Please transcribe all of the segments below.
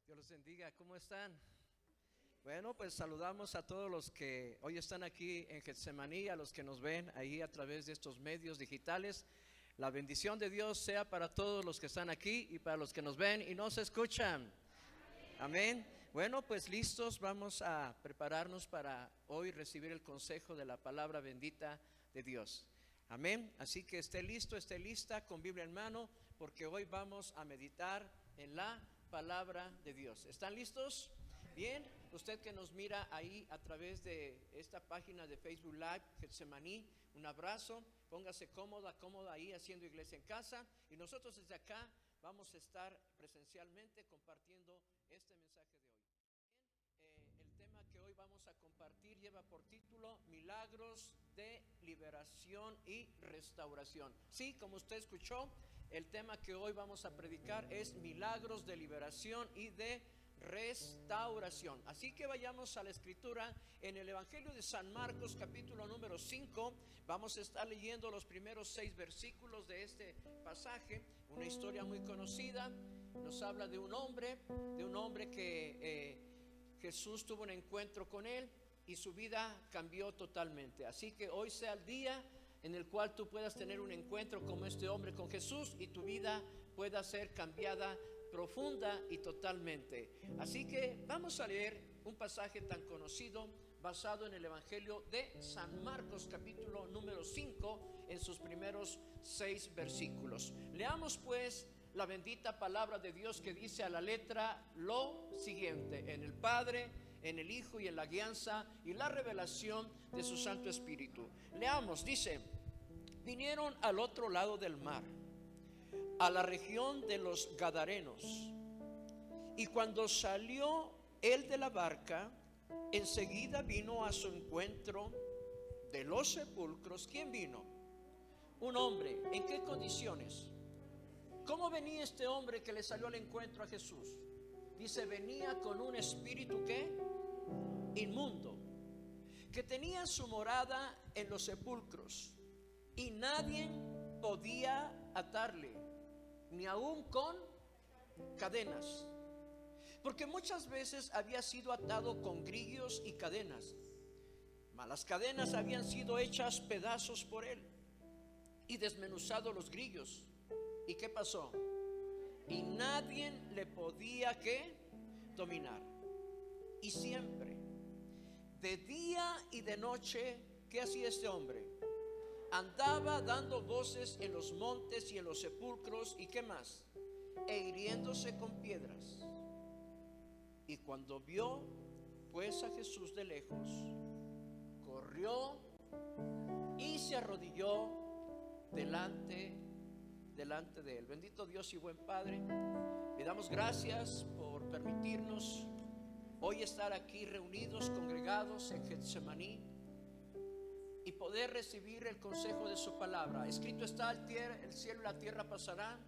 Dios los bendiga, ¿cómo están? Bueno, pues saludamos a todos los que hoy están aquí en Getsemaní, a los que nos ven ahí a través de estos medios digitales. La bendición de Dios sea para todos los que están aquí y para los que nos ven y nos escuchan. Amén. Bueno, pues listos, vamos a prepararnos para hoy recibir el consejo de la palabra bendita de Dios. Amén. Así que esté listo, esté lista con Biblia en mano, porque hoy vamos a meditar en la palabra de Dios. ¿Están listos? Bien, usted que nos mira ahí a través de esta página de Facebook Live, Getsemaní, un abrazo, póngase cómoda, cómoda ahí haciendo iglesia en casa, y nosotros desde acá vamos a estar presencialmente compartiendo este mensaje de hoy. El tema que hoy vamos a compartir lleva por título Milagros de liberación y restauración. Sí, como usted escuchó, el tema que hoy vamos a predicar es milagros de liberación y de restauración. Así que vayamos a la escritura en el Evangelio de San Marcos, capítulo número 5. Vamos a estar leyendo los primeros 6 versículos de este pasaje. Una historia muy conocida. Nos habla de un hombre que Jesús tuvo un encuentro con él y su vida cambió totalmente. Así que hoy sea el día en el cual tú puedas tener un encuentro como este hombre con Jesús y tu vida pueda ser cambiada profunda y totalmente. Así que vamos a leer un pasaje tan conocido basado en el Evangelio de San Marcos, capítulo número 5, en sus primeros 6 versículos. Leamos pues la bendita palabra de Dios, que dice a la letra lo siguiente: en el Padre, en el Hijo y en la guianza y la revelación de su Santo Espíritu. Leamos, dice: vinieron al otro lado del mar, a la región de los Gadarenos, y cuando salió él de la barca, enseguida vino a su encuentro de los sepulcros. ¿Quién vino? Un hombre. ¿En qué condiciones? ¿Cómo venía este hombre que le salió al encuentro a Jesús? Dice, venía con un espíritu ¿qué? Inmundo, que tenía su morada en los sepulcros, y nadie podía atarle, ni aun con cadenas, porque muchas veces había sido atado con grillos y cadenas, mas las cadenas habían sido hechas pedazos por él y desmenuzado los grillos. ¿Y qué pasó? Y nadie le podía ¿qué? Dominar. Y siempre, de día y de noche, ¿qué hacía este hombre? Andaba dando voces en los montes y en los sepulcros. ¿Y qué más? E hiriéndose con piedras. Y cuando vio pues a Jesús de lejos, corrió y se arrodilló delante de él. Bendito Dios y buen Padre, le damos gracias por permitirnos hoy estar aquí reunidos, congregados en Getsemaní, y poder recibir el consejo de su palabra. Escrito está, el cielo y la tierra pasarán,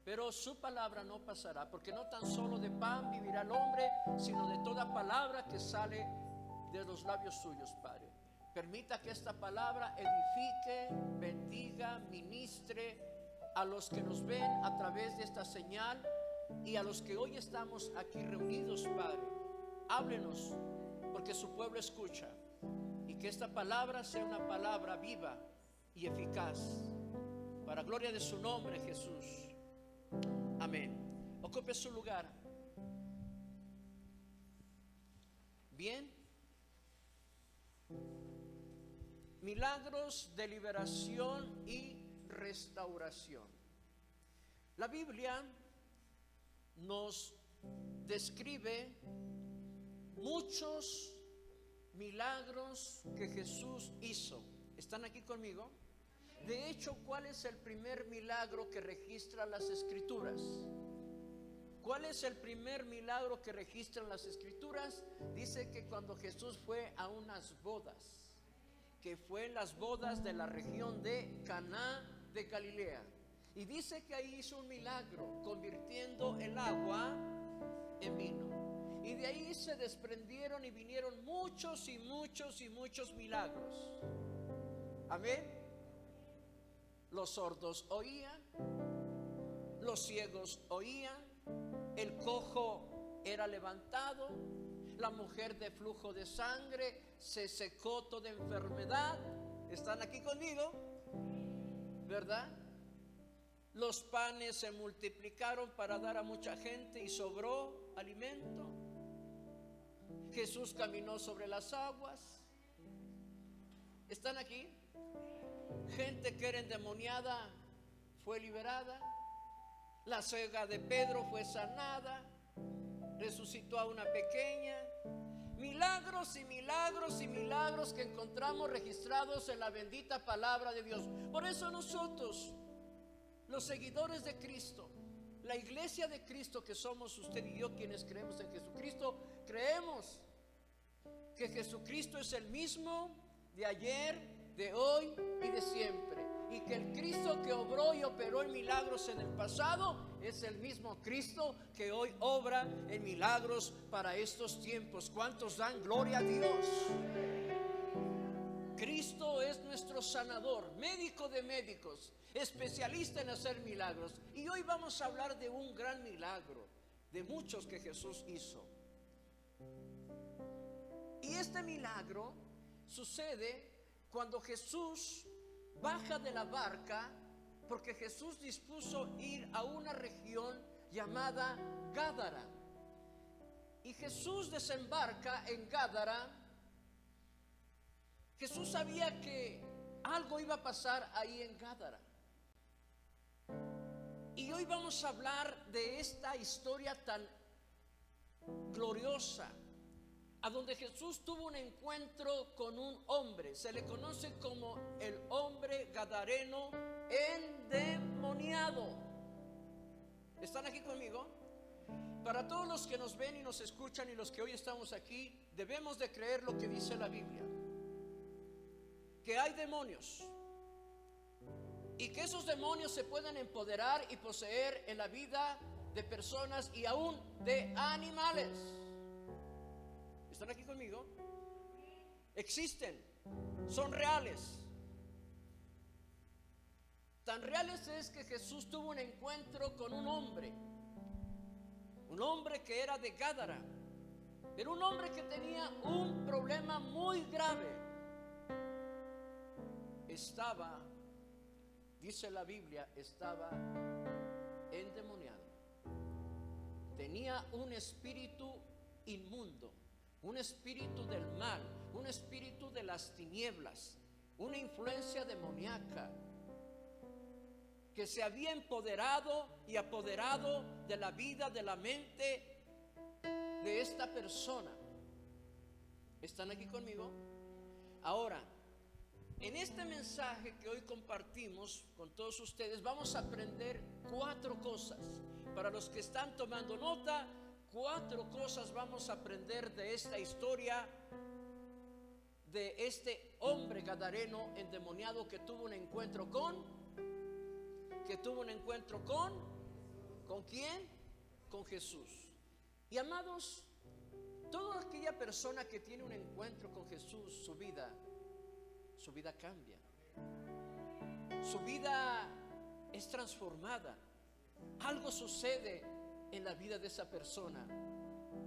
pero su palabra no pasará, porque no tan solo de pan vivirá el hombre, sino de toda palabra que sale de los labios suyos. Padre, permita que esta palabra edifique, bendiga, ministre a los que nos ven a través de esta señal y a los que hoy estamos aquí reunidos. Padre, háblenos, porque su pueblo escucha, y que esta palabra sea una palabra viva y eficaz, para gloria de su nombre, Jesús. Amén. Ocupe su lugar. Bien. Milagros de liberación y restauración. La Biblia nos describe muchos milagros que Jesús hizo. ¿Están aquí conmigo? De hecho, ¿cuál es el primer milagro que registran las Escrituras? ¿Cuál es el primer milagro que registran las Escrituras? Dice que cuando Jesús fue a unas bodas, que fue en las bodas de la región de Caná de Galilea, y dice que ahí hizo un milagro convirtiendo el agua en vino, y de ahí se desprendieron y vinieron muchos y muchos y muchos milagros. Amén. Los sordos oían, los ciegos oían, el cojo levantado, la mujer de flujo de sangre se secó toda enfermedad. ¿Están aquí conmigo? ¿Verdad? Los panes se multiplicaron para dar a mucha gente y sobró alimento. Jesús caminó sobre las aguas. ¿Están aquí? Gente que era endemoniada fue liberada. La suegra de Pedro fue sanada. Resucitó a una pequeña. Milagros y milagros y milagros que encontramos registrados en la bendita palabra de Dios. Por eso nosotros, los seguidores de Cristo, la iglesia de Cristo que somos usted y yo, quienes creemos en Jesucristo, creemos que Jesucristo es el mismo de ayer, de hoy y de siempre, y que el Cristo que obró y operó en milagros en el pasado es el mismo Cristo que hoy obra en milagros para estos tiempos. ¿Cuántos dan gloria a Dios? Cristo es nuestro sanador, médico de médicos, especialista en hacer milagros. Y hoy vamos a hablar de un gran milagro, de muchos que Jesús hizo. Y este milagro sucede cuando Jesús baja de la barca, porque Jesús dispuso ir a una región llamada Gádara. Y Jesús desembarca en Gádara. Jesús sabía que algo iba a pasar ahí en Gádara. Y hoy vamos a hablar de esta historia tan gloriosa, a donde Jesús tuvo un encuentro con un hombre. Se le conoce como el hombre gadareno endemoniado. ¿Están aquí conmigo? Para todos los que nos ven y nos escuchan y los que hoy estamos aquí, debemos de creer lo que dice la Biblia, que hay demonios y que esos demonios se pueden empoderar y poseer en la vida de personas y aún de animales. ¿Están aquí conmigo? Existen, son reales. Tan reales es que Jesús tuvo un encuentro con un hombre que era de Gádara. Era un hombre que tenía un problema muy grave. Estaba, dice la Biblia, estaba endemoniado. Tenía un espíritu inmundo, un espíritu del mal, un espíritu de las tinieblas, una influencia demoníaca que se había empoderado y apoderado de la vida, de la mente de esta persona. ¿Están aquí conmigo? Ahora, en este mensaje que hoy compartimos con todos ustedes, vamos a aprender 4 cosas. Para los que están tomando nota, 4 cosas vamos a aprender de esta historia de este hombre gadareno endemoniado que tuvo un encuentro con ¿con quién? Con Jesús. Y amados, toda aquella persona que tiene un encuentro con Jesús, su vida cambia. Su vida es transformada. Algo sucede en la vida de esa persona.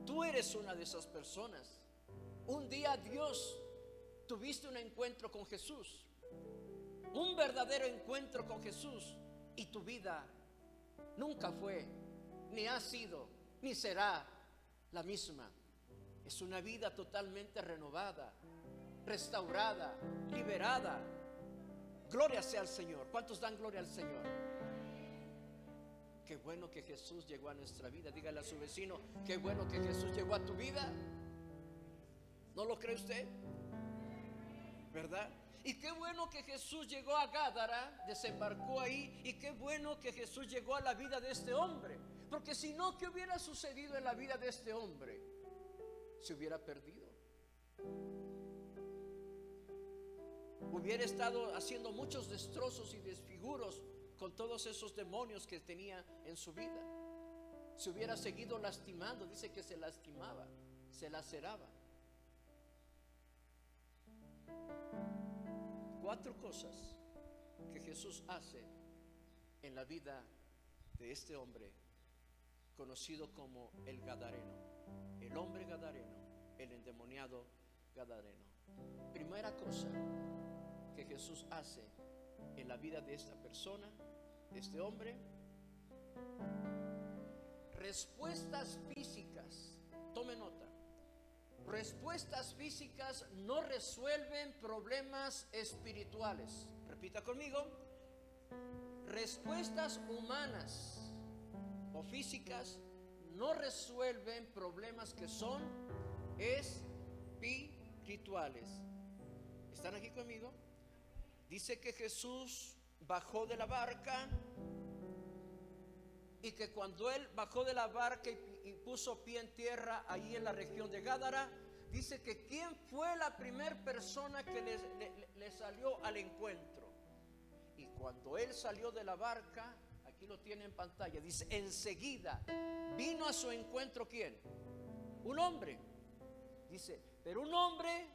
Tú eres una de esas personas. Un día Dios tuviste un encuentro con Jesús, un verdadero encuentro con Jesús, y tu vida nunca fue, ni ha sido, ni será la misma. Es una vida totalmente renovada, restaurada, liberada. Gloria sea al Señor. ¿Cuántos dan gloria al Señor? Qué bueno que Jesús llegó a nuestra vida. Dígale a su vecino, qué bueno que Jesús llegó a tu vida. ¿No lo cree usted? ¿Verdad? Y qué bueno que Jesús llegó a Gádara, desembarcó ahí, y qué bueno que Jesús llegó a la vida de este hombre, porque si no, ¿qué hubiera sucedido en la vida de este hombre? Se hubiera perdido. Hubiera estado haciendo muchos destrozos y desfiguros con todos esos demonios que tenía en su vida. Se hubiera seguido lastimando. Dice que se lastimaba, se laceraba. 4 cosas que Jesús hace en la vida de este hombre conocido como el Gadareno. el hombre gadareno, el endemoniado gadareno. Primera cosa que Jesús hace en la vida de esta persona, de este hombre: respuestas físicas. Tome nota. Respuestas físicas no resuelven problemas espirituales. Repita conmigo. Respuestas humanas o físicas no resuelven problemas que son espirituales. ¿Están aquí conmigo? Dice que Jesús bajó de la barca, y que cuando él bajó de la barca y puso pie en tierra ahí en la región de Gádara, dice que ¿quién fue la primera persona que le salió al encuentro? Y cuando él salió de la barca, aquí lo tiene en pantalla, dice: enseguida vino a su encuentro ¿quién? Un hombre. Dice, pero un hombre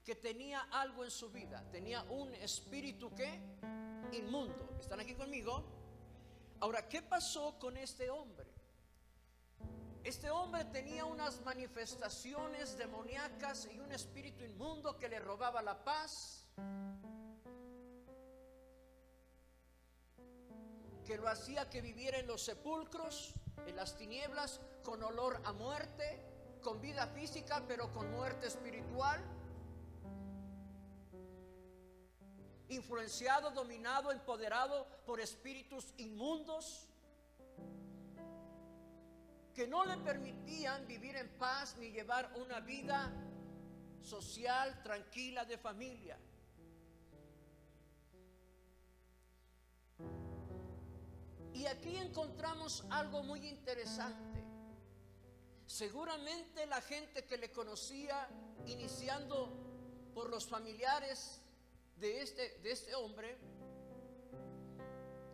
que tenía algo en su vida, tenía un espíritu ¿qué? Inmundo. ¿Están aquí conmigo? Ahora, ¿qué pasó con este hombre? Este hombre tenía unas manifestaciones demoníacas y un espíritu inmundo que le robaba la paz, que lo hacía que viviera en los sepulcros, en las tinieblas, con olor a muerte, con vida física pero con muerte espiritual, influenciado, dominado, empoderado por espíritus inmundos que no le permitían vivir en paz ni llevar una vida social, tranquila, de familia. Y aquí encontramos algo muy interesante. Seguramente la gente que le conocía, iniciando por los familiares de este hombre,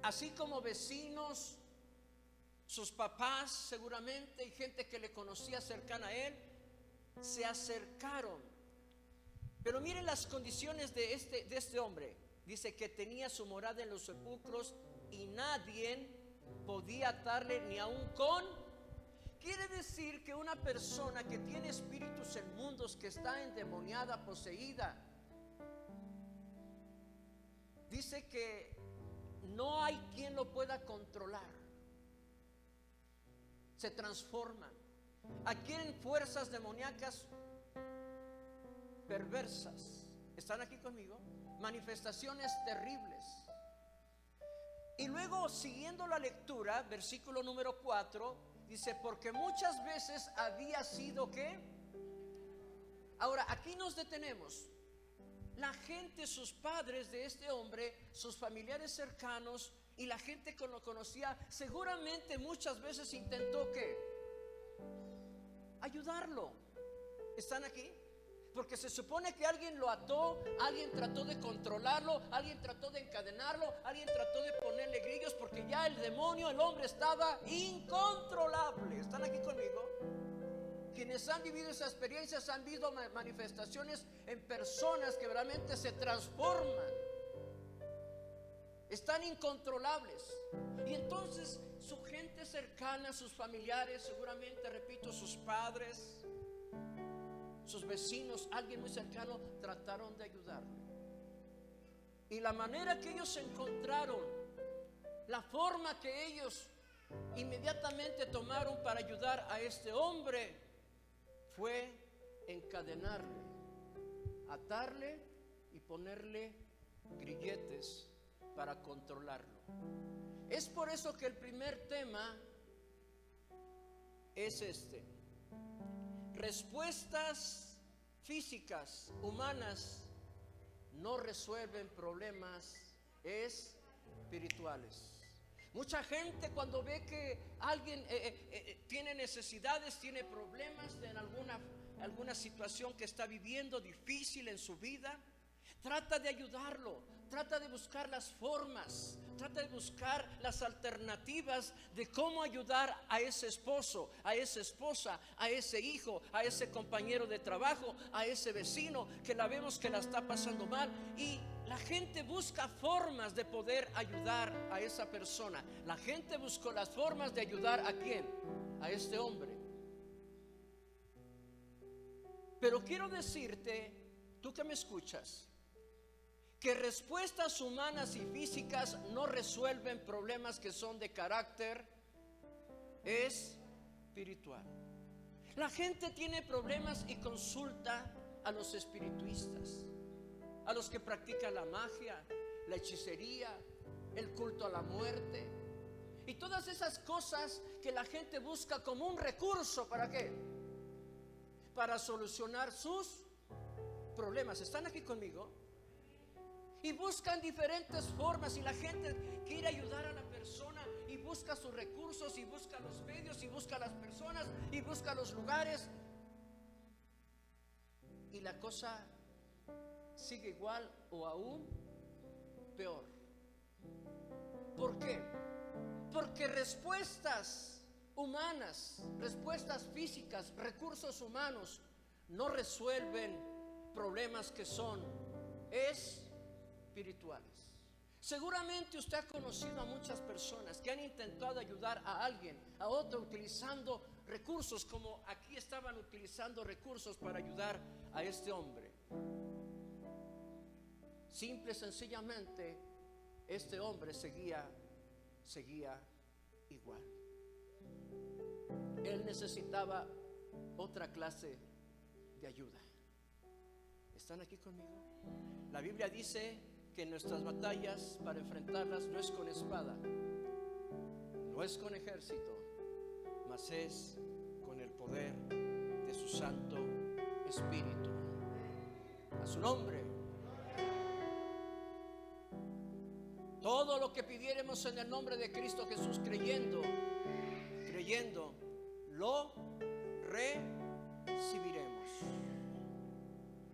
así como vecinos, sus papás seguramente, y gente que le conocía cercana a él, se acercaron. Pero miren las condiciones de este hombre. Dice que tenía su morada en los sepulcros y nadie podía atarle ni aun con. Quiere decir que una persona que tiene espíritus inmundos, que está endemoniada, poseída, dice que no hay quien lo pueda controlar. Se transforman. Adquieren fuerzas demoníacas perversas. ¿Están aquí conmigo? Manifestaciones terribles. Y luego, siguiendo la lectura, versículo número 4, dice: porque muchas veces había sido ¿qué? Ahora, aquí nos detenemos. La gente, sus padres de este hombre, sus familiares cercanos y la gente que lo conocía, seguramente muchas veces intentó ¿qué? Ayudarlo. ¿Están aquí? Porque se supone que alguien lo ató, alguien trató de controlarlo, alguien trató de encadenarlo, alguien trató de ponerle grillos, porque ya el demonio, el hombre, estaba incontrolable. ¿Están aquí conmigo? Quienes han vivido esa experiencia han visto manifestaciones en personas que realmente se transforman, están incontrolables. Y entonces su gente cercana, sus familiares, seguramente, repito, sus padres, sus vecinos, alguien muy cercano, trataron de ayudarle. Y la manera que ellos encontraron, la forma que ellos inmediatamente tomaron para ayudar a este hombre, fue encadenarle, atarle y ponerle grilletes para controlarlo. Es por eso que el primer tema es este: respuestas físicas, humanas, no resuelven problemas espirituales. Mucha gente, cuando ve que alguien tiene necesidades, tiene problemas en alguna situación que está viviendo difícil en su vida, trata de ayudarlo, trata de buscar las formas, trata de buscar las alternativas de cómo ayudar a ese esposo, a esa esposa, a ese hijo, a ese compañero de trabajo, a ese vecino que la vemos que la está pasando mal. Y la gente busca formas de poder ayudar a esa persona. La gente buscó las formas de ayudar ¿a quién? A este hombre. Pero quiero decirte, tú que me escuchas, que respuestas humanas y físicas no resuelven problemas que son de carácter espiritual. La gente tiene problemas y consulta a los espiritistas, a los que practican la magia, la hechicería, el culto a la muerte y todas esas cosas que la gente busca como un recurso. ¿Para qué? Para solucionar sus problemas. ¿Están aquí conmigo? Y buscan diferentes formas, y la gente quiere ayudar a la persona y busca sus recursos y busca los medios y busca las personas y busca los lugares, y la cosa sigue igual o aún peor. ¿Por qué? Porque respuestas humanas, respuestas físicas, recursos humanos no resuelven problemas que son espirituales. Seguramente usted ha conocido a muchas personas que han intentado ayudar a alguien, a otro, utilizando recursos, como aquí estaban utilizando recursos para ayudar a este hombre. Simple y sencillamente, este hombre seguía igual. Él necesitaba otra clase de ayuda. ¿Están aquí conmigo? La Biblia dice que nuestras batallas, para enfrentarlas, no es con espada, no es con ejército, mas es con el poder de su Santo Espíritu. A su nombre. Todo lo que pidiéremos en el nombre de Cristo Jesús, creyendo, lo recibiremos.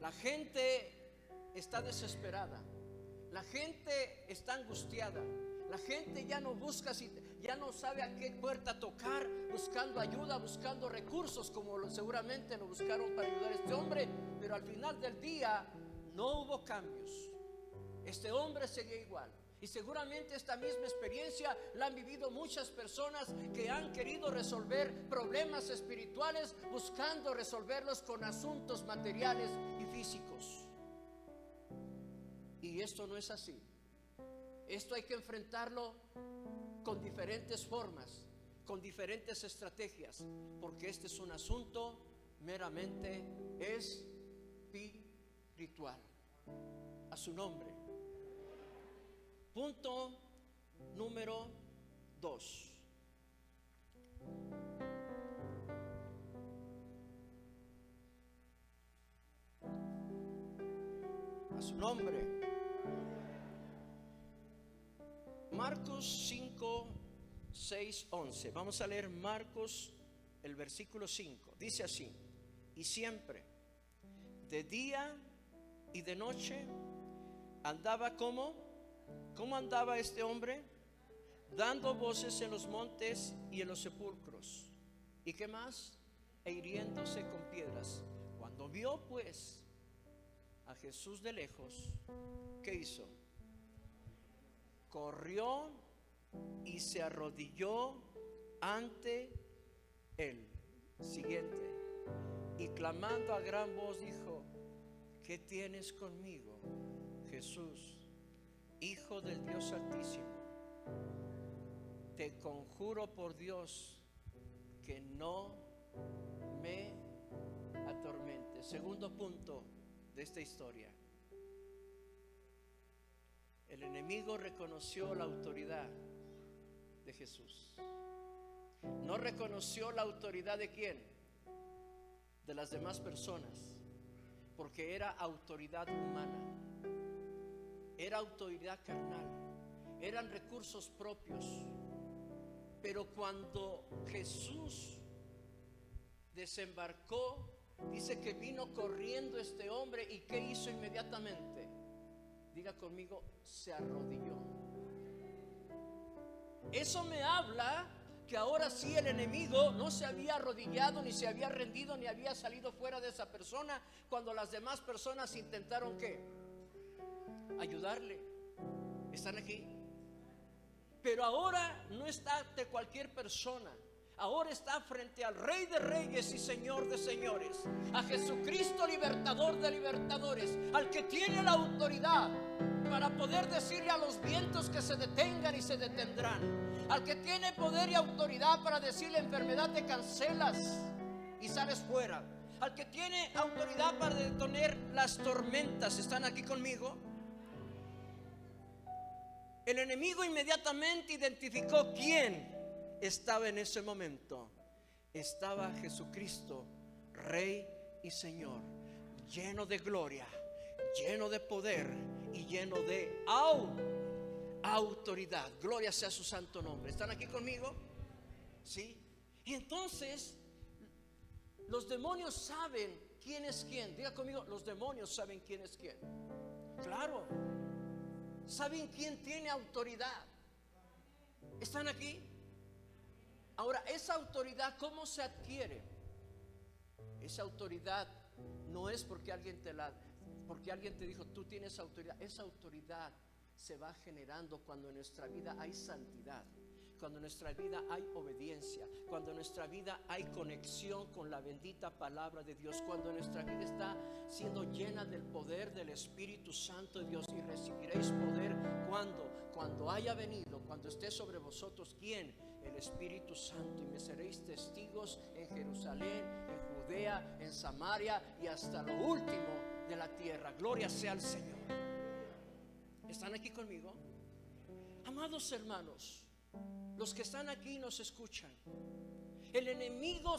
La gente está desesperada, la gente está angustiada, la gente ya no busca, ya no sabe a qué puerta tocar, buscando ayuda, buscando recursos, como seguramente lo buscaron para ayudar a este hombre. Pero al final del día no hubo cambios. Este hombre seguía igual. Y seguramente esta misma experiencia la han vivido muchas personas que han querido resolver problemas espirituales buscando resolverlos con asuntos materiales y físicos. Y esto no es así. Esto hay que enfrentarlo con diferentes formas, con diferentes estrategias, porque este es un asunto meramente espiritual. A su nombre. Punto número 2. A su nombre. Marcos 5, 6, 11. Vamos a leer Marcos, el versículo 5. Dice así: y siempre, de día y de noche, andaba ¿cómo andaba este hombre? Dando voces en los montes y en los sepulcros. ¿Y qué más? E hiriéndose con piedras. Cuando vio pues a Jesús de lejos, ¿qué hizo? Corrió y se arrodilló ante él. Siguiente. Y clamando a gran voz dijo: ¿qué tienes conmigo, Jesús, Hijo del Dios Altísimo? Te conjuro por Dios que no me atormentes. Segundo punto de esta historia: el enemigo reconoció la autoridad de Jesús. No reconoció la autoridad de ¿quién? De las demás personas, porque era autoridad humana. Era autoridad carnal, eran recursos propios. Pero cuando Jesús desembarcó, dice que vino corriendo este hombre. ¿Y qué hizo inmediatamente? Diga conmigo: se arrodilló. Eso me habla que ahora sí el enemigo no se había arrodillado, ni se había rendido, ni había salido fuera de esa persona cuando las demás personas intentaron ¿qué? Ayudarle. ¿Están aquí? Pero ahora no está de cualquier persona. ahora está frente al Rey de Reyes y Señor de Señores, a Jesucristo libertador de libertadores, al que tiene la autoridad para poder decirle a los vientos que se detengan y se detendrán, al que tiene poder y autoridad para decirle: enfermedad, te cancelas y sales fuera, al que tiene autoridad para detener las tormentas. ¿Están aquí conmigo? El enemigo inmediatamente identificó quién estaba en ese momento. Estaba Jesucristo, Rey y Señor, lleno de gloria, lleno de poder y lleno de autoridad. Gloria sea su santo nombre. ¿Están aquí conmigo? ¿Sí? Y entonces los demonios saben quién es quién. Diga conmigo: los demonios saben quién es quién. Claro, saben quién tiene autoridad. ¿Están aquí? Ahora, esa autoridad, ¿cómo se adquiere? Esa autoridad no es porque alguien te dijo: tú tienes autoridad. Esa autoridad se va generando cuando en nuestra vida hay santidad, cuando en nuestra vida hay obediencia, cuando en nuestra vida hay conexión con la bendita palabra de Dios, cuando nuestra vida está siendo llena del poder del Espíritu Santo de Dios. Y recibiréis poder cuando haya venido, cuando esté sobre vosotros, ¿quién? El Espíritu Santo. Y me seréis testigos en Jerusalén, en Judea, en Samaria y hasta lo último de la tierra. Gloria sea al Señor. ¿Están aquí conmigo? Amados hermanos, los que están aquí nos escuchan. El enemigo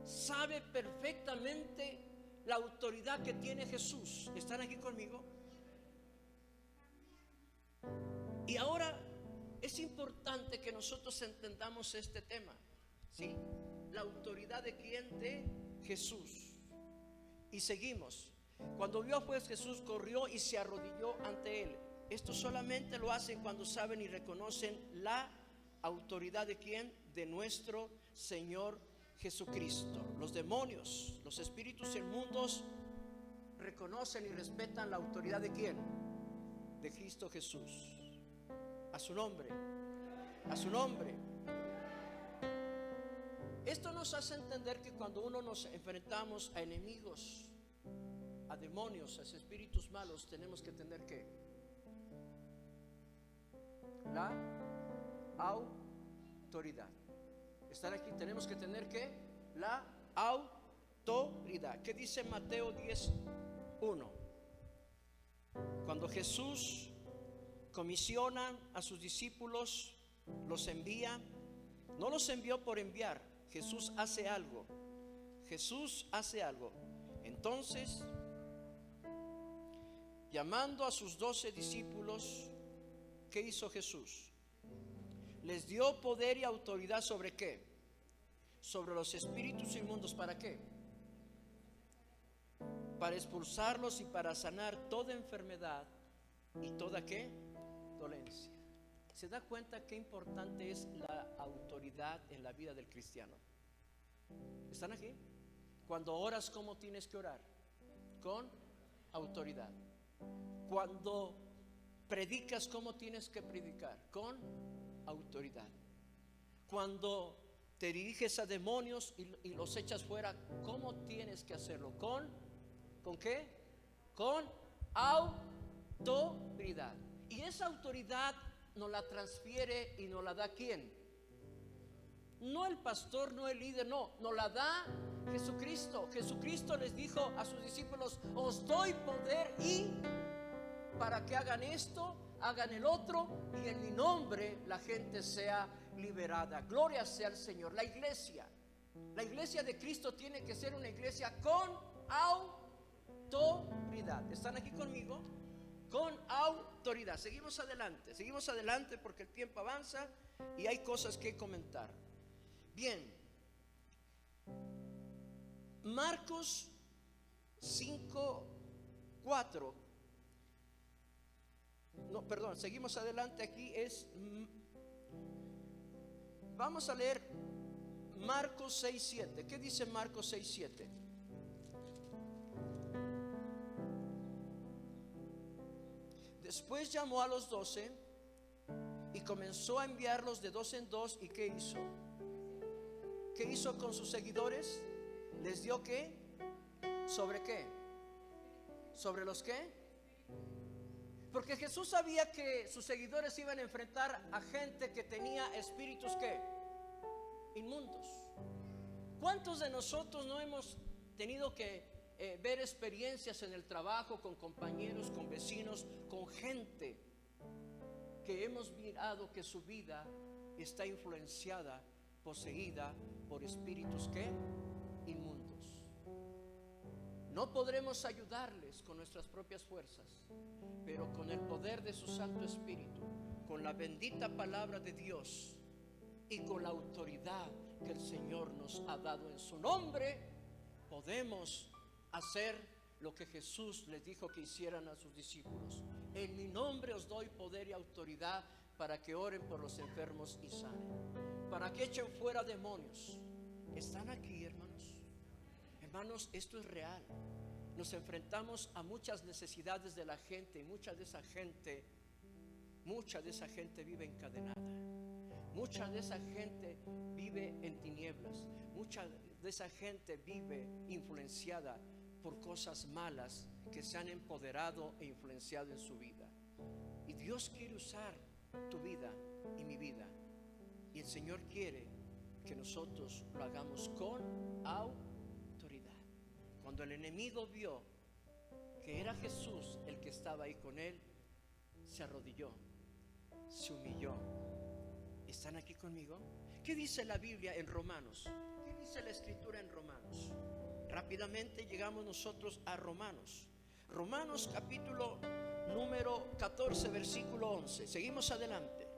sabe perfectamente la autoridad que tiene Jesús. ¿Están aquí conmigo? Y ahora es importante que nosotros entendamos este tema, ¿sí? La autoridad de quién? De Jesús. Y seguimos. Cuando vio pues Jesús, corrió y se arrodilló ante él. Esto solamente lo hacen cuando saben y reconocen la autoridad de quién? De nuestro Señor Jesucristo. Los demonios, los espíritus inmundos reconocen y respetan la autoridad de quién? De Cristo Jesús. A su nombre, a su nombre. Esto nos hace entender que cuando uno nos enfrentamos a enemigos, a demonios, a espíritus malos, tenemos que tener ¿qué? La autoridad. ¿Están aquí? Tenemos que tener ¿qué? La autoridad. ¿Qué dice Mateo 10:1? Cuando Jesús comisiona a sus discípulos, los envía. No los envió por enviar. Jesús hace algo. Jesús hace algo. Entonces, llamando a sus 12 discípulos, ¿qué hizo Jesús? Les dio poder y autoridad ¿sobre qué? Sobre los espíritus inmundos. ¿Para qué? Para expulsarlos y para sanar toda enfermedad y toda ¿qué? Dolencia. ¿Se da cuenta qué importante es la autoridad en la vida del cristiano? ¿Están aquí? Cuando oras, ¿cómo tienes que orar? Con autoridad. Cuando predicas, ¿cómo tienes que predicar? Con autoridad. Cuando te diriges a demonios y los echas fuera, ¿cómo tienes que hacerlo? ¿Con qué? Con autoridad. Y esa autoridad nos la transfiere y nos la da ¿quién? No el pastor, no el líder, no, nos la da Jesucristo. Jesucristo les dijo a sus discípulos: os doy poder y para que hagan esto, hagan el otro, y en mi nombre la gente sea liberada. Gloria sea al Señor. La iglesia de Cristo tiene que ser una iglesia con autoridad. ¿Están aquí conmigo? Con autoridad. Seguimos adelante porque el tiempo avanza y hay cosas que comentar. Bien, Marcos 5:4. No, perdón, seguimos adelante. Aquí vamos a leer Marcos 6:7. ¿Qué dice Marcos 6:7? Después llamó a los 12 y comenzó a enviarlos de dos en dos. ¿Y qué hizo? que hizo con sus seguidores? ¿Les dio qué? ¿Sobre qué? ¿Sobre los qué? Porque Jesús sabía que sus seguidores iban a enfrentar a gente que tenía espíritus ¿qué? Inmundos. ¿Cuántos de nosotros no hemos tenido que ver experiencias en el trabajo, con compañeros, con vecinos, con gente que hemos mirado que su vida está influenciada, poseída por espíritus ¿qué? Inmundos? No podremos ayudarles con nuestras propias fuerzas, pero con el poder de su Santo Espíritu, con la bendita palabra de Dios y con la autoridad que el Señor nos ha dado en su nombre, podemos hacer lo que Jesús les dijo que hicieran a sus discípulos. En mi nombre os doy poder y autoridad para que oren por los enfermos y sanen, para que echen fuera demonios. ¿Están aquí, hermanos? Hermanos, esto es real. Nos enfrentamos a muchas necesidades de la gente y mucha de esa gente vive encadenada. Mucha de esa gente vive en tinieblas. Mucha de esa gente vive influenciada por cosas malas que se han empoderado e influenciado en su vida. Y Dios quiere usar tu vida y mi vida. Y el Señor quiere que nosotros lo hagamos con autoridad. Cuando el enemigo vio que era Jesús el que estaba ahí con él, se arrodilló, se humilló. ¿Están aquí conmigo? ¿Qué dice la Biblia en Romanos? ¿Qué dice la Escritura en Romanos? Rápidamente llegamos nosotros a Romanos. Romanos capítulo número 14, versículo 11. Seguimos adelante.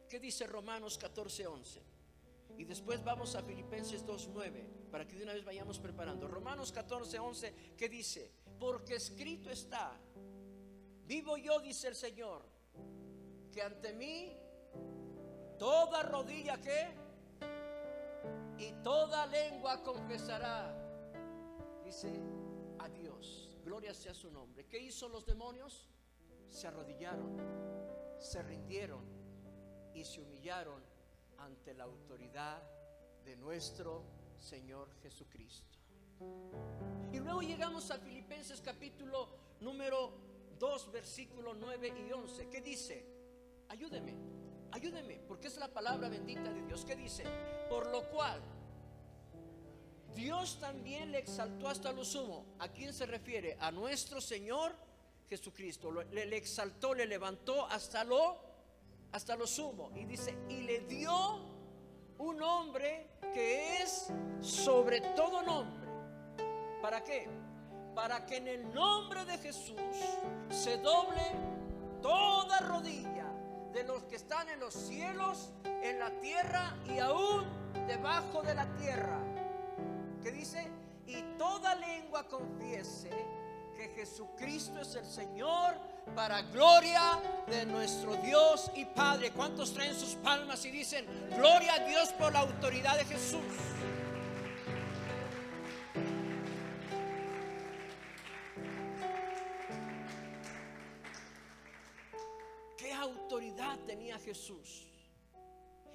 ¿Qué dice Romanos 14, 11? Y después vamos a Filipenses 2:9 para que de una vez vayamos preparando. Romanos 14, 11, ¿qué dice? Porque escrito está: vivo yo, dice el Señor, que ante mí toda rodilla ¿qué? Y toda lengua confesará, dice, a Dios. Gloria sea su nombre. ¿Qué hizo los demonios? Se arrodillaron, se rindieron y se humillaron ante la autoridad de nuestro Señor Jesucristo. Y luego llegamos a Filipenses capítulo número 2, versículo 9 y 11. ¿Qué dice? Ayúdeme, porque es la palabra bendita de Dios. ¿Qué dice? Por lo cual Dios también le exaltó hasta lo sumo. ¿A quién se refiere? A nuestro Señor Jesucristo. Le exaltó, le levantó hasta lo sumo. Y dice, y le dio un nombre que es sobre todo nombre. ¿Para qué? Para que en el nombre de Jesús se doble toda rodilla de los que están en los cielos, en la tierra y aún debajo de la tierra. ¿Qué dice? Y toda lengua confiese que Jesucristo es el Señor, para gloria de nuestro Dios y Padre. ¿Cuántos traen sus palmas y dicen gloria a Dios por la autoridad de Jesús? ¿Qué autoridad tenía Jesús?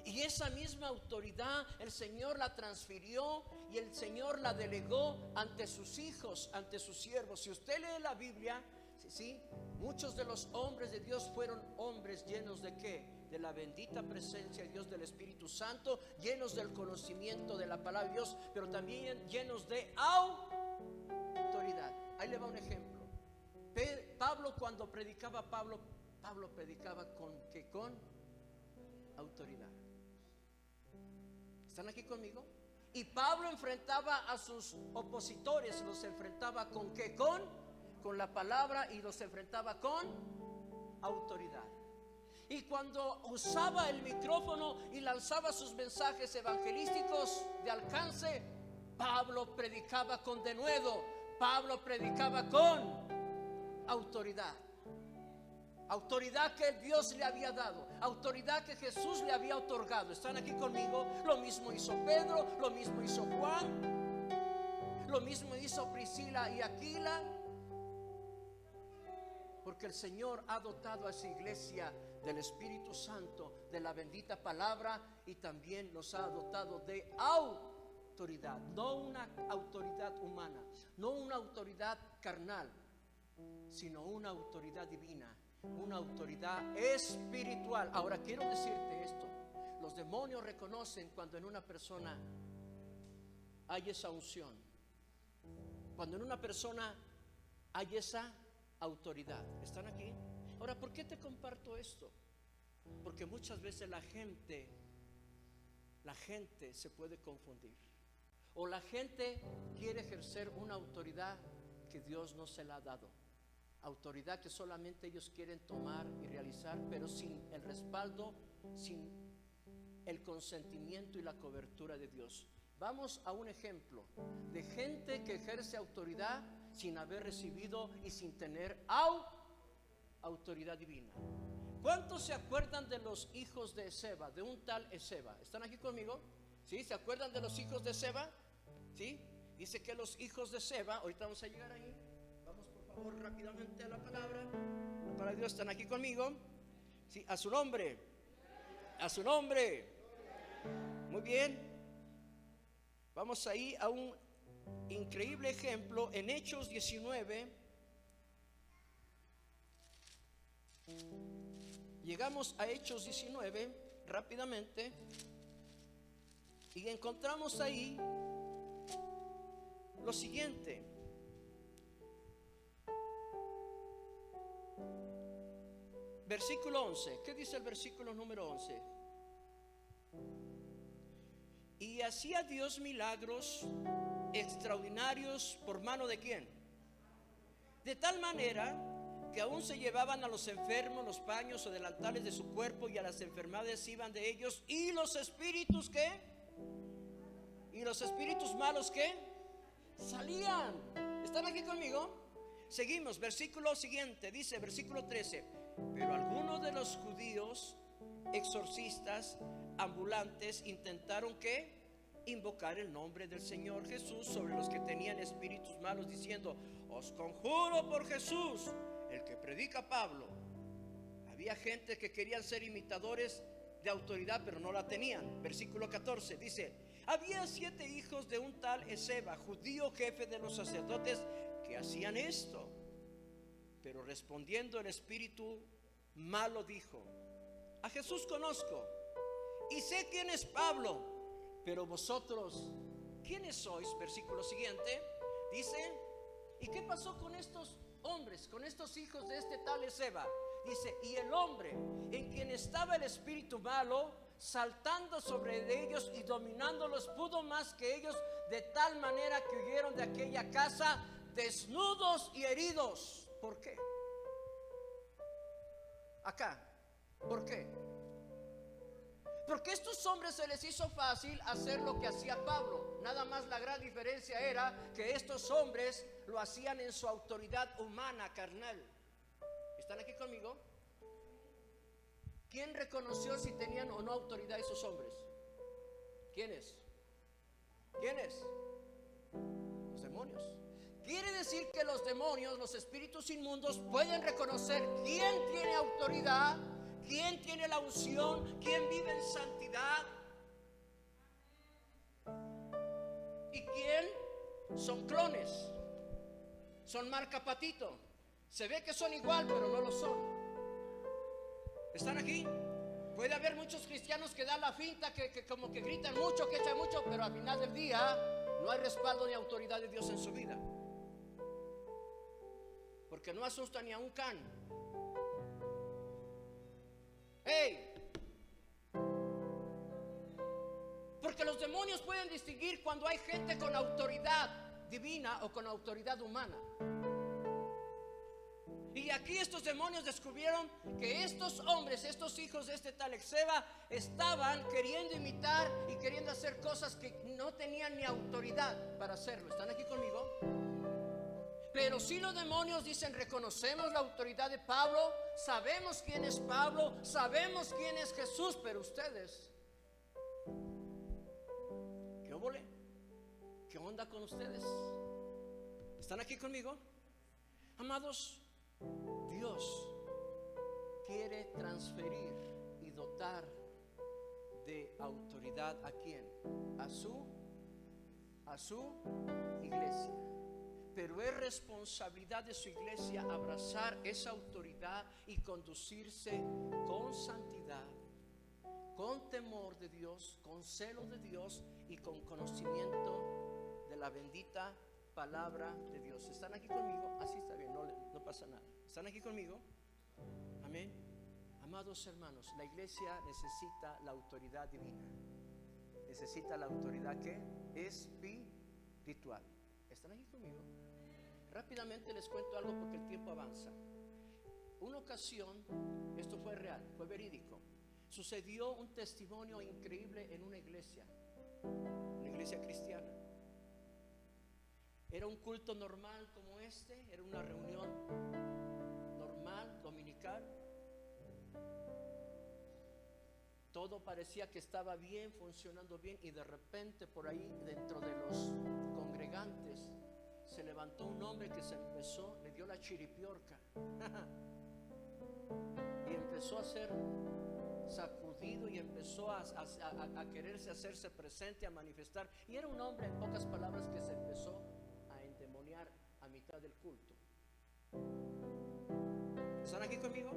Y esa misma autoridad el Señor la transfirió y el Señor la delegó ante sus hijos, ante sus siervos. Si usted lee la Biblia, ¿sí? Muchos de los hombres de Dios fueron hombres llenos de ¿qué? De la bendita presencia de Dios, del Espíritu Santo, llenos del conocimiento de la palabra de Dios, pero también llenos de autoridad. Ahí le va un ejemplo. Pablo, cuando predicaba, Pablo predicaba con autoridad. ¿Están aquí conmigo? Y Pablo enfrentaba a sus opositores, los enfrentaba con ¿qué? Con la palabra, y los enfrentaba con autoridad. Y cuando usaba el micrófono y lanzaba sus mensajes evangelísticos de alcance, Pablo predicaba con denuedo, Pablo predicaba con autoridad. Autoridad que Dios le había dado, autoridad que Jesús le había otorgado. ¿Están aquí conmigo? Lo mismo hizo Pedro, lo mismo hizo Juan, lo mismo hizo Priscila y Aquila. Porque el Señor ha dotado a esa iglesia del Espíritu Santo, de la bendita palabra, y también nos ha dotado de autoridad, no una autoridad humana, no una autoridad carnal, sino una autoridad divina, una autoridad espiritual. Ahora quiero decirte esto: los demonios reconocen cuando en una persona hay esa unción, cuando en una persona hay esa autoridad. ¿Están aquí? Ahora, ¿por qué te comparto esto? Porque muchas veces la gente se puede confundir, o la gente quiere ejercer una autoridad que Dios no se la ha dado, autoridad que solamente ellos quieren tomar y realizar, pero sin el respaldo, sin el consentimiento y la cobertura de Dios. Vamos a un ejemplo de gente que ejerce autoridad sin haber recibido y sin tener autoridad divina. ¿Cuántos se acuerdan de los hijos de Seba, de un tal Seba? ¿Están aquí conmigo? ¿Sí? ¿Se acuerdan de los hijos de Seba? ¿Sí? Dice que los hijos de Seba, ahorita vamos a llegar ahí. Vamos por favor rápidamente a la palabra. La palabra de Dios, ¿están aquí conmigo? ¿Sí? A su nombre. A su nombre. Muy bien. Vamos ahí a un increíble ejemplo en Hechos 19. Llegamos a Hechos 19 rápidamente y encontramos ahí lo siguiente. Versículo 11. ¿Qué dice el versículo número 11? Y hacía Dios milagros extraordinarios por mano de ¿quién? De tal manera que aún se llevaban a los enfermos los paños o delantales de su cuerpo, y a las enfermedades iban de ellos, y los espíritus ¿qué? Y los espíritus malos ¿qué? Salían. ¿Están aquí conmigo? Seguimos, versículo siguiente, dice versículo 13: pero algunos de los judíos exorcistas ambulantes intentaron ¿qué? Invocar el nombre del Señor Jesús sobre los que tenían espíritus malos, diciendo: os conjuro por Jesús, el que predica Pablo. Había gente que querían ser imitadores de autoridad, pero no la tenían. Versículo 14 dice: había 7 hijos de un tal Seba, judío, jefe de los sacerdotes, que hacían esto. Pero respondiendo el espíritu malo dijo: a Jesús conozco y sé quién es Pablo, pero vosotros ¿quiénes sois? Versículo siguiente dice: ¿y qué pasó con estos hombres, con estos hijos de este tal Seba? Dice: y el hombre en quien estaba el espíritu malo, saltando sobre ellos y dominándolos, pudo más que ellos, de tal manera que huyeron de aquella casa desnudos y heridos. ¿Por qué? Acá, ¿por qué? Porque a estos hombres se les hizo fácil hacer lo que hacía Pablo. Nada más la gran diferencia era que estos hombres lo hacían en su autoridad humana, carnal. ¿Están aquí conmigo? ¿Quién reconoció si tenían o no autoridad esos hombres? ¿Quiénes? ¿Quiénes? Los demonios. Quiere decir que los demonios, los espíritus inmundos, pueden reconocer quién tiene autoridad, quién tiene la unción, quién vive en santidad y quién son clones, son marca patito. Se ve que son igual, pero no lo son. ¿Están aquí? Puede haber muchos cristianos que dan la finta, que como que gritan mucho, que echan mucho, pero al final del día no hay respaldo ni autoridad de Dios en su vida, porque no asusta ni a un can. ¡Hey! Porque los demonios pueden distinguir cuando hay gente con autoridad divina o con autoridad humana. Y aquí estos demonios descubrieron que estos hombres, estos hijos de este tal Seba, estaban queriendo imitar y queriendo hacer cosas que no tenían ni autoridad para hacerlo. ¿Están aquí conmigo? Pero si los demonios dicen: reconocemos la autoridad de Pablo, sabemos quién es Pablo, sabemos quién es Jesús, pero ustedes, ¿qué óvole? ¿Qué onda con ustedes? ¿Están aquí conmigo? Amados, Dios quiere transferir y dotar de autoridad ¿a quién? A su iglesia. Pero es responsabilidad de su iglesia abrazar esa autoridad y conducirse con santidad, con temor de Dios, con celo de Dios y con conocimiento de la bendita palabra de Dios. ¿Están aquí conmigo? Así está bien, no pasa nada. ¿Están aquí conmigo? Amén. Amados hermanos, la iglesia necesita la autoridad divina. Necesita la autoridad ¿qué? Espiritual. ¿Están aquí conmigo? Rápidamente les cuento algo porque el tiempo avanza. Una ocasión, esto fue real, fue verídico. Sucedió un testimonio increíble en una iglesia cristiana. Era un culto normal como este, era una reunión normal, dominical. Todo parecía que estaba bien, funcionando bien, y de repente por ahí dentro de los congregantes se levantó un hombre que le dio la chiripiorca y empezó a ser sacudido y empezó a quererse hacerse presente, a manifestar, y era un hombre, en pocas palabras, que se empezó a endemoniar a mitad del culto. ¿Están aquí conmigo?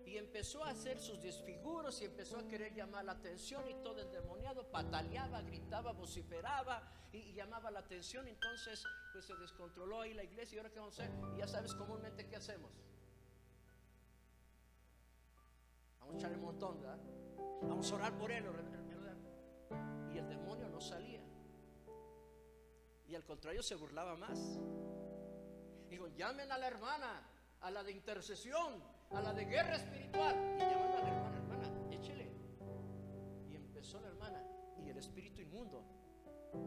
Y empezó a hacer sus desfiguros y empezó a querer llamar la atención, y todo endemoniado pataleaba, gritaba, vociferaba y llamaba la atención. Entonces pues se descontroló ahí la iglesia. ¿Y ahora qué vamos a hacer? Y ya sabes comúnmente qué hacemos. Vamos a echarle un montón, ¿verdad? Vamos a orar por él, ¿verdad? Y el demonio no salía, y al contrario se burlaba más. Digo, llamen a la hermana, a la de intercesión, a la de guerra espiritual, y llaman a la hermana, échele. Y empezó la hermana, y el espíritu inmundo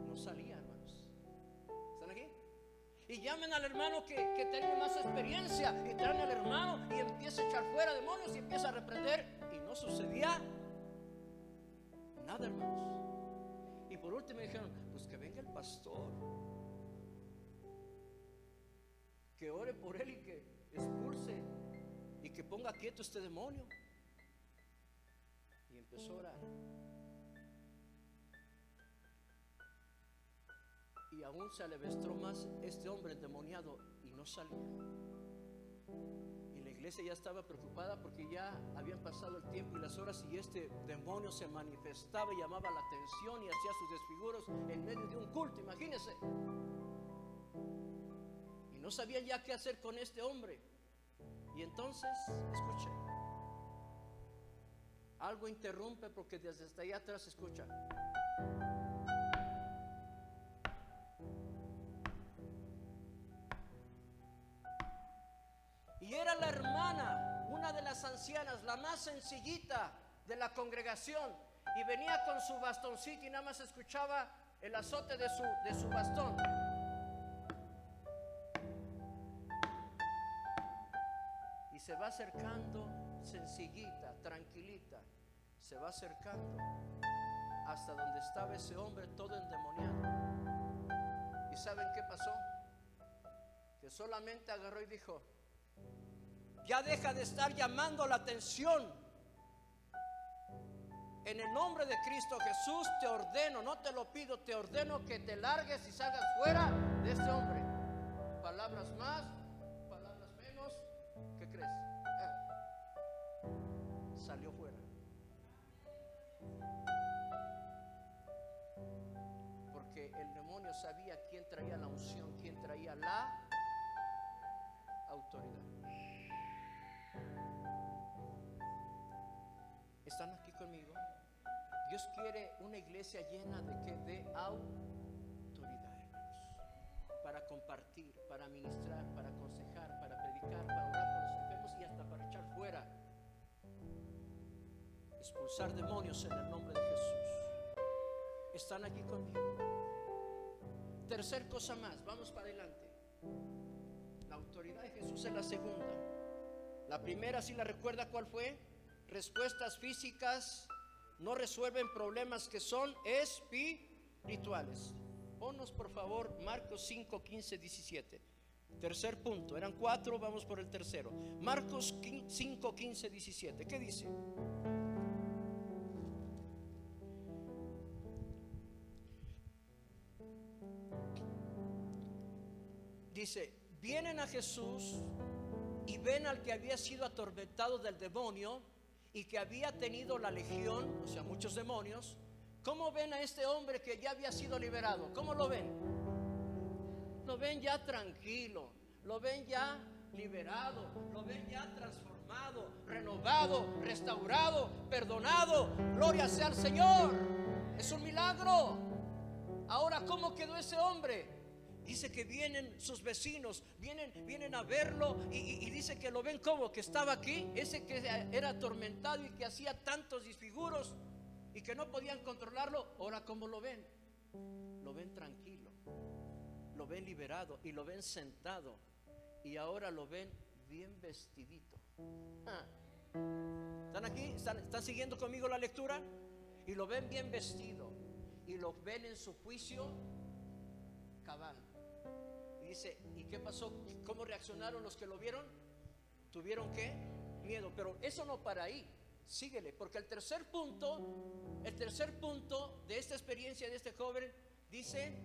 no salía, hermanos. ¿Están aquí? Y llamen al hermano que tiene más experiencia, y traen al hermano y empieza a echar fuera demonios y empieza a reprender, y no sucedía nada, hermanos. Y por último dijeron, pues que venga el pastor, que ore por él y que expulse y que ponga quieto este demonio. Y empezó a orar, y aún se alevestró más este hombre endemoniado y no salía. Y la iglesia ya estaba preocupada porque ya habían pasado el tiempo y las horas, y este demonio se manifestaba y llamaba la atención y hacía sus desfiguros en medio de un culto, imagínense. Y no sabían ya qué hacer con este hombre. Y entonces, escuchen, algo interrumpe, porque desde hasta allá atrás se escucha. Y era la hermana, una de las ancianas, la más sencillita de la congregación, y venía con su bastoncito y nada más escuchaba el azote de su bastón. Y se va acercando, sencillita, tranquilita, se va acercando hasta donde estaba ese hombre todo endemoniado. ¿Y saben qué pasó? Que solamente agarró y dijo, ya deja de estar llamando la atención. En el nombre de Cristo Jesús te ordeno, no te lo pido, te ordeno que te largues y salgas fuera de este hombre. Palabras más, palabras menos, ¿qué crees? Salió fuera. Porque el demonio sabía quién traía la unción, quién traía la autoridad. ¿Están aquí conmigo? Dios quiere una iglesia llena de ¿qué? De autoridad, hermanos, para compartir, para ministrar, para aconsejar, para predicar, para orar por los enfermos y hasta para echar fuera, expulsar demonios en el nombre de Jesús. ¿Están aquí conmigo? Tercer cosa más, vamos para adelante. La autoridad de Jesús es la segunda. La primera, si la recuerda, ¿cuál fue? Respuestas físicas no resuelven problemas que son espirituales. Ponnos por favor Marcos 5, 15, 17. Tercer punto, eran 4, vamos por el tercero. Marcos 5, 15, 17. ¿Qué dice? Dice, vienen a Jesús y ven al que había sido atormentado del demonio y que había tenido la legión, o sea, muchos demonios. ¿Cómo ven a este hombre que ya había sido liberado? ¿Cómo lo ven? Lo ven ya tranquilo, lo ven ya liberado, lo ven ya transformado, renovado, restaurado, perdonado. Gloria sea al Señor. Es un milagro. Ahora, ¿cómo quedó ese hombre? Dice que vienen sus vecinos, vienen a verlo y dice que lo ven como que estaba aquí, ese que era atormentado y que hacía tantos disfiguros y que no podían controlarlo. Ahora, ¿cómo lo ven? Lo ven tranquilo, lo ven liberado y lo ven sentado, y ahora lo ven bien vestidito. ¿Están aquí? ¿Están siguiendo conmigo la lectura? Y lo ven bien vestido y lo ven en su juicio cabal. Y dice, ¿y qué pasó? ¿Cómo reaccionaron los que lo vieron? ¿Tuvieron qué? Miedo. Pero eso no para ahí. Síguele, porque el tercer punto de esta experiencia de este joven dice,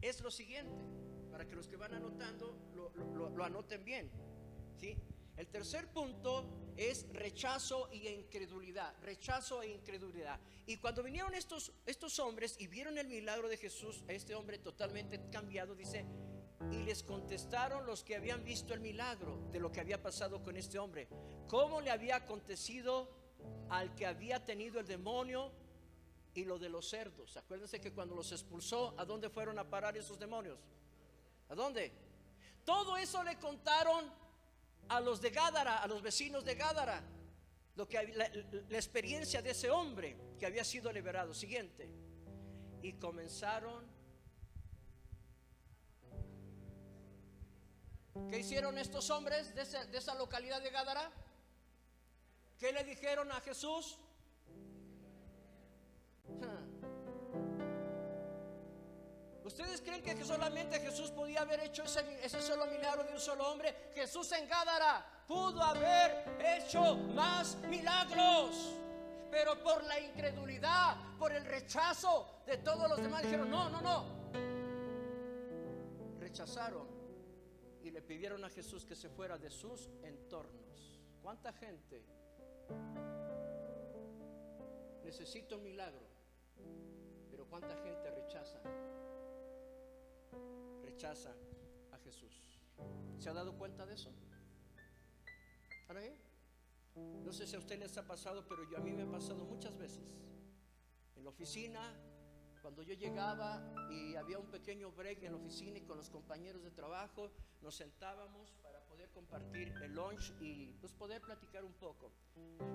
es lo siguiente, para que los que van anotando lo anoten bien, ¿sí? El tercer punto es rechazo e incredulidad. Rechazo e incredulidad. Y cuando vinieron estos hombres y vieron el milagro de Jesús, a este hombre totalmente cambiado, dice, y les contestaron los que habían visto el milagro de lo que había pasado con este hombre, cómo le había acontecido al que había tenido el demonio y lo de los cerdos. Acuérdense que cuando los expulsó, ¿a dónde fueron a parar esos demonios? ¿A dónde? Todo eso le contaron a los de Gádara, a los vecinos de Gádara, la experiencia de ese hombre que había sido liberado. Siguiente. Y comenzaron. ¿Qué hicieron estos hombres de esa localidad de Gádara? ¿Qué le dijeron a Jesús? ¿Ustedes creen que solamente Jesús podía haber hecho ese solo milagro de un solo hombre? Jesús en Gádara pudo haber hecho más milagros, pero por la incredulidad, por el rechazo de todos los demás, dijeron no. Rechazaron y le pidieron a Jesús que se fuera de sus entornos. ¿Cuánta gente necesita un milagro? Pero ¿cuánta gente rechaza a Jesús? ¿Se ha dado cuenta de eso? ¿Ahora qué? No sé si a usted les ha pasado, pero a mí me ha pasado muchas veces. En la oficina, cuando yo llegaba y había un pequeño break en la oficina y con los compañeros de trabajo, nos sentábamos para poder compartir el lunch y pues poder platicar un poco.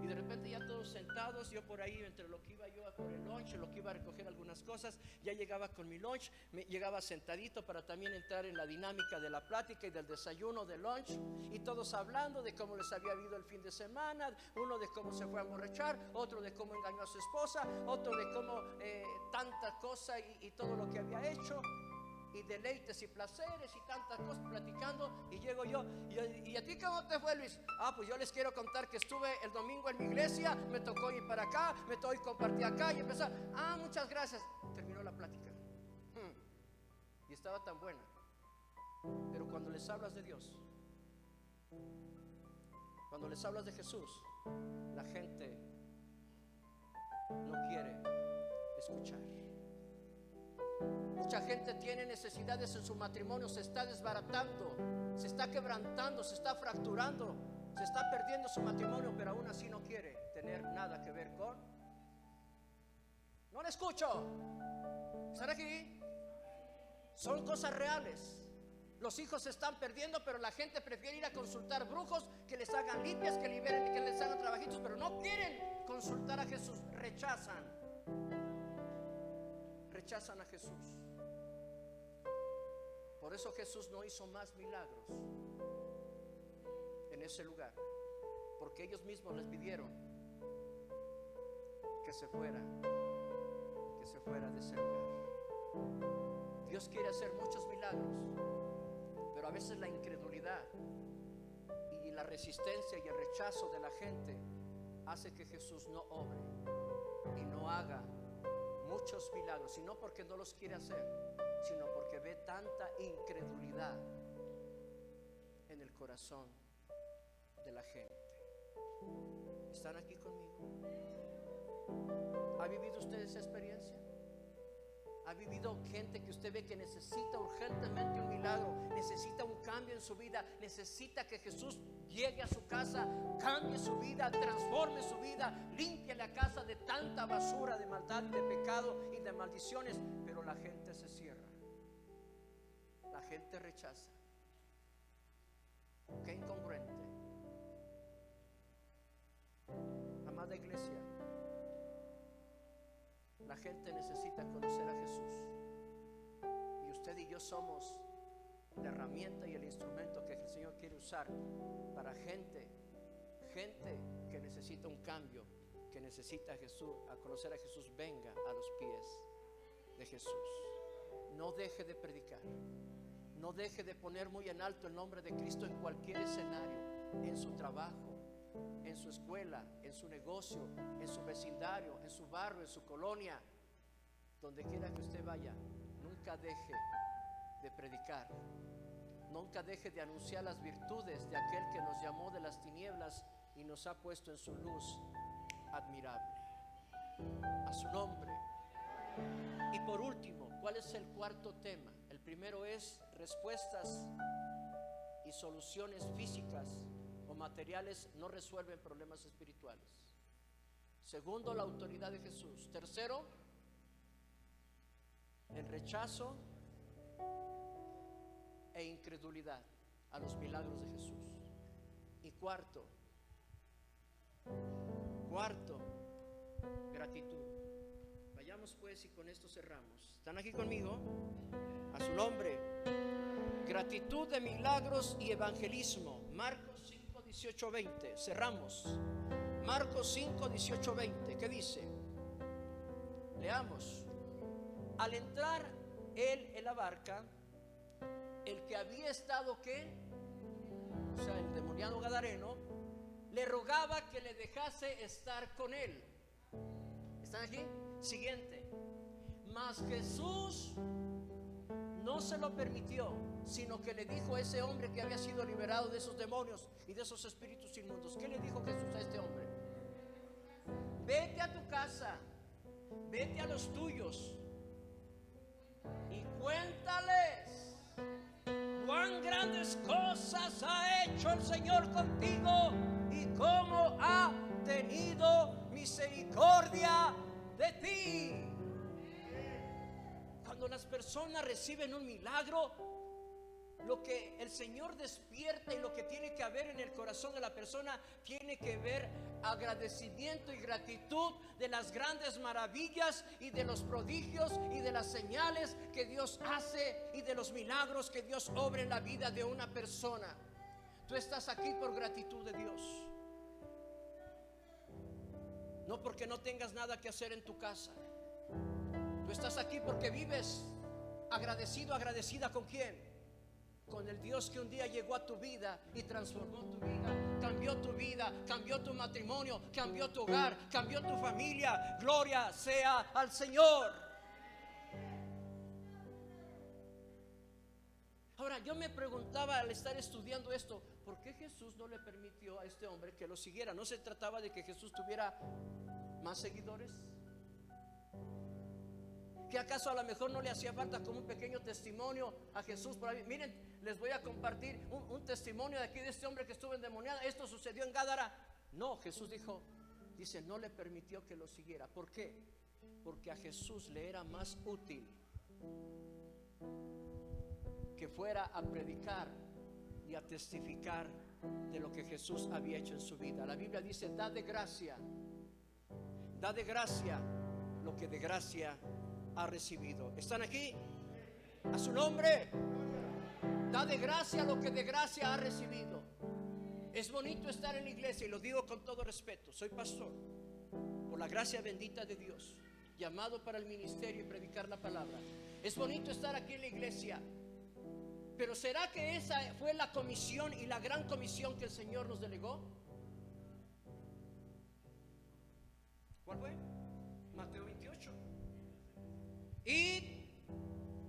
Y de repente ya todos sentados, yo por ahí entre lo que iba yo a por el lunch, lo que iba a recoger algunas cosas, ya llegaba con mi lunch, llegaba sentadito para también entrar en la dinámica de la plática y del desayuno, del lunch, y todos hablando de cómo les había ido el fin de semana, uno de cómo se fue a emborrachar, otro de cómo engañó a su esposa, otro de cómo tanta cosa y todo lo que había hecho, y deleites y placeres y tantas cosas platicando. Y llego yo, ¿y a ti cómo te fue, Luis? Pues yo les quiero contar que estuve el domingo en mi iglesia, me tocó ir para acá, me tocó ir compartir acá y empezar. Muchas gracias. Terminó la plática. Y estaba tan buena. Pero cuando les hablas de Dios, cuando les hablas de Jesús, la gente no quiere escuchar. Mucha gente tiene necesidades en su matrimonio, se está desbaratando, se está quebrantando, se está fracturando, se está perdiendo su matrimonio, pero aún así no quiere tener nada que ver con. No le escucho. ¿Están aquí? Son cosas reales. Los hijos se están perdiendo, pero la gente prefiere ir a consultar brujos que les hagan limpias, que liberen, que les hagan trabajitos, pero no quieren consultar a Jesús. Rechazan a Jesús. Por eso Jesús no hizo más milagros en ese lugar, porque ellos mismos les pidieron que se fuera de ese lugar. Dios quiere hacer muchos milagros, Pero a veces la incredulidad y la resistencia y el rechazo de la gente hace que Jesús no obre y no haga muchos milagros, y no porque no los quiere hacer, sino porque ve tanta incredulidad en el corazón de la gente. ¿Están aquí conmigo? ¿Ha vivido usted esa experiencia? ¿Ha vivido gente que usted ve que necesita urgentemente un milagro, necesita un cambio en su vida, necesita que Jesús llegue a su casa, cambie su vida, transforme su vida, limpie la casa de tanta basura, de maldad y de pecado y de maldiciones? Pero la gente se cierra, la gente rechaza. Qué incongruente. Amada iglesia, la gente necesita conocer a Jesús, y usted y yo somos la herramienta y el instrumento que el Señor quiere usar para gente que necesita un cambio, que necesita a Jesús, a conocer a Jesús. Venga a los pies de Jesús. No deje de predicar, no deje de poner muy en alto el nombre de Cristo en cualquier escenario, en su trabajo, en su escuela, en su negocio, en su vecindario, en su barrio, en su colonia, donde quiera que usted vaya. Nunca deje de predicar, nunca deje de anunciar las virtudes de aquel que nos llamó de las tinieblas y nos ha puesto en su luz admirable. A su nombre. Y por último, ¿cuál es el cuarto tema? El primero es respuestas y soluciones físicas o materiales no resuelven problemas espirituales. Segundo, la autoridad de Jesús. Tercero, el rechazo e incredulidad a los milagros de Jesús. Y cuarto, gratitud. Vayamos pues, y con esto cerramos. ¿Están aquí conmigo? A su nombre. Gratitud de milagros y evangelismo. Marcos 5, 18, 20. Cerramos. Marcos 5, 18, 20. ¿Qué dice? Leamos. Al entrar él en la barca, el que había estado, ¿qué? O sea, el endemoniado gadareno, le rogaba que le dejase estar con él. ¿Están aquí? Siguiente. Mas Jesús no se lo permitió, sino que le dijo a ese hombre que había sido liberado de esos demonios y de esos espíritus inmundos. ¿Qué le dijo Jesús a este hombre? Vete a tu casa, vete a los tuyos y cuéntales cuán grandes cosas ha hecho el Señor contigo y cómo ha tenido misericordia de ti. Cuando las personas reciben un milagro, lo que el Señor despierta y lo que tiene que haber en el corazón de la persona tiene que ver agradecimiento y gratitud de las grandes maravillas y de los prodigios y de las señales que Dios hace y de los milagros que Dios obra en la vida de una persona. Tú estás aquí por gratitud de Dios, no porque no tengas nada que hacer en tu casa. Tú estás aquí porque vives agradecido, agradecida. ¿Con quién? Con el Dios que un día llegó a tu vida y transformó tu vida, cambió tu matrimonio, cambió tu hogar, cambió tu familia. Gloria sea al Señor. Ahora, yo me preguntaba al estar estudiando esto, ¿por qué Jesús no le permitió a este hombre que lo siguiera? ¿No se trataba de que Jesús tuviera más seguidores? ¿Que acaso a lo mejor no le hacía falta como un pequeño testimonio a Jesús por ahí? Miren, les voy a compartir un testimonio de aquí de este hombre que estuvo endemoniado. Esto sucedió en Gádara. No, Jesús dice, no le permitió que lo siguiera. ¿Por qué? Porque a Jesús le era más útil que fuera a predicar y a testificar de lo que Jesús había hecho en su vida. La Biblia dice, da de gracia lo que de gracia ha recibido. ¿Están aquí? A su nombre. Da de gracia lo que de gracia ha recibido. Es bonito estar en la iglesia, y lo digo con todo respeto. Soy pastor por la gracia bendita de Dios, llamado para el ministerio y predicar la palabra. Es bonito estar aquí en la iglesia, Pero ¿será que esa fue la comisión y la gran comisión que el Señor nos delegó? ¿Cuál fue? Mateo 28. Id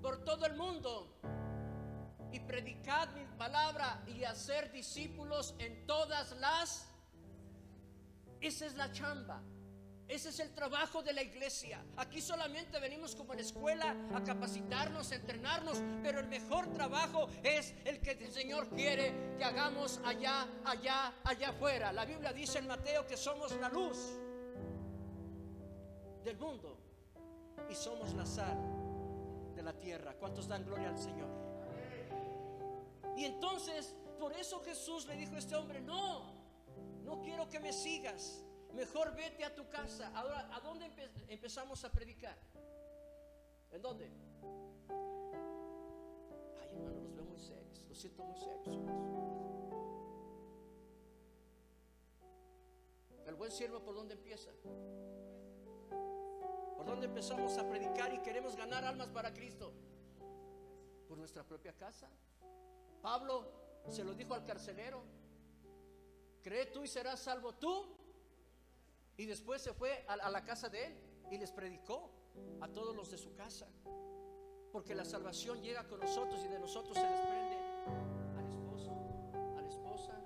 por todo el mundo y predicad mi palabra y hacer discípulos en todas las. Esa es la chamba. Ese es el trabajo de la iglesia. Aquí solamente venimos como en la escuela a capacitarnos, a entrenarnos, pero el mejor trabajo es el que el Señor quiere que hagamos allá afuera. La Biblia dice en Mateo que somos la luz del mundo y somos la sal de la tierra. ¿Cuántos dan gloria al Señor? Y entonces, por eso Jesús le dijo a este hombre: no quiero que me sigas. Mejor vete a tu casa. Ahora, ¿a dónde empezamos a predicar? ¿En dónde? Ay, hermano, los veo muy serios. Los siento muy serios. El buen siervo, ¿por dónde empieza? ¿Por dónde empezamos a predicar y queremos ganar almas para Cristo? Por nuestra propia casa. Pablo se lo dijo al carcelero: cree tú y serás salvo tú. Y después se fue a la casa de él y les predicó a todos los de su casa. Porque la salvación llega con nosotros y de nosotros se desprende al esposo, a la esposa,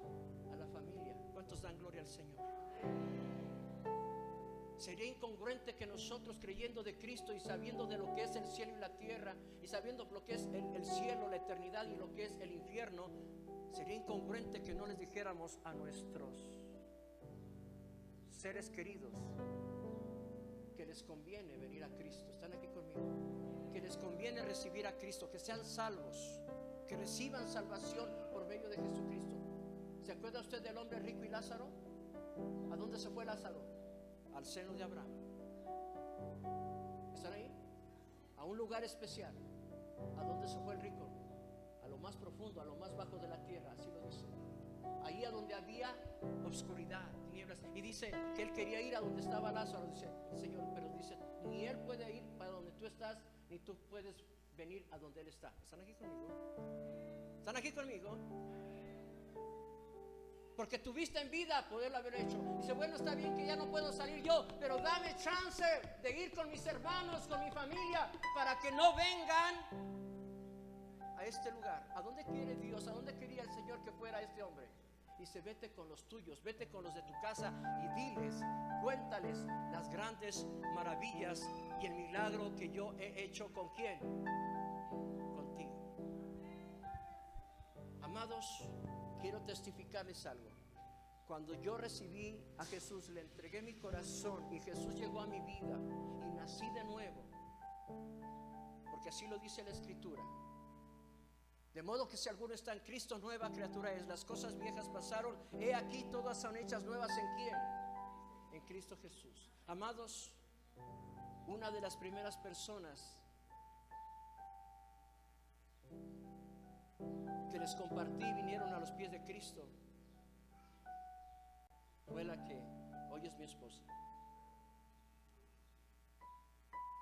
a la familia. ¿Cuántos dan gloria al Señor? Sería incongruente que nosotros, creyendo de Cristo y sabiendo de lo que es el cielo y la tierra, y sabiendo lo que es el cielo, la eternidad, y lo que es el infierno, sería incongruente que no les dijéramos a nuestros seres queridos que les conviene venir a Cristo. ¿Están aquí conmigo? Que les conviene recibir a Cristo, que sean salvos, que reciban salvación por medio de Jesucristo. ¿Se acuerda usted del hombre rico y Lázaro? ¿A dónde se fue Lázaro? Al seno de Abraham. ¿Están ahí? A un lugar especial. ¿A dónde se fue el rico? A lo más profundo, a lo más bajo de la tierra, así lo dice. Ahí a donde había oscuridad, tinieblas. Y dice que él quería ir a donde estaba Lázaro. Dice el Señor, pero dice: ni él puede ir para donde tú estás, ni tú puedes venir a donde él está. ¿Están aquí conmigo? ¿Están aquí conmigo? Porque tuviste en vida poderlo haber hecho. Dice: bueno, está bien que ya no puedo salir yo, pero dame chance de ir con mis hermanos, con mi familia, para que no vengan a este lugar. ¿A dónde quiere Dios? ¿A dónde quería el Señor que fuera este hombre? Dice: vete con los tuyos, vete con los de tu casa y diles, cuéntales las grandes maravillas y el milagro que yo he hecho. ¿Con quién? Contigo. Amados, quiero testificarles algo. Cuando yo recibí a Jesús, le entregué mi corazón y Jesús llegó a mi vida y nací de nuevo, porque así lo dice la Escritura. De modo que si alguno está en Cristo, nueva criatura es. Las cosas viejas pasaron, he aquí todas son hechas nuevas. ¿En quién? En Cristo Jesús. Amados, una de las primeras personas que les compartí vinieron a los pies de Cristo fue la que hoy es mi esposa.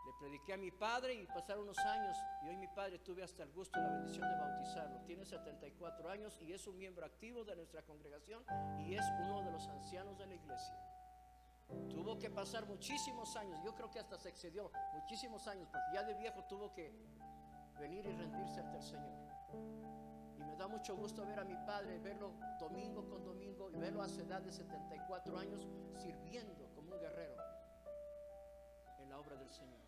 Le prediqué a mi padre y pasaron unos años y hoy mi padre tuve hasta el gusto y la bendición de bautizarlo. Tiene 74 años y es un miembro activo de nuestra congregación y es uno de los ancianos de la iglesia. Tuvo que pasar muchísimos años, yo creo que hasta se excedió muchísimos años, porque ya de viejo tuvo que venir y rendirse ante el Señor. Y me da mucho gusto ver a mi padre, verlo domingo con domingo y verlo a su edad de 74 años sirviendo como un guerrero en la obra del Señor.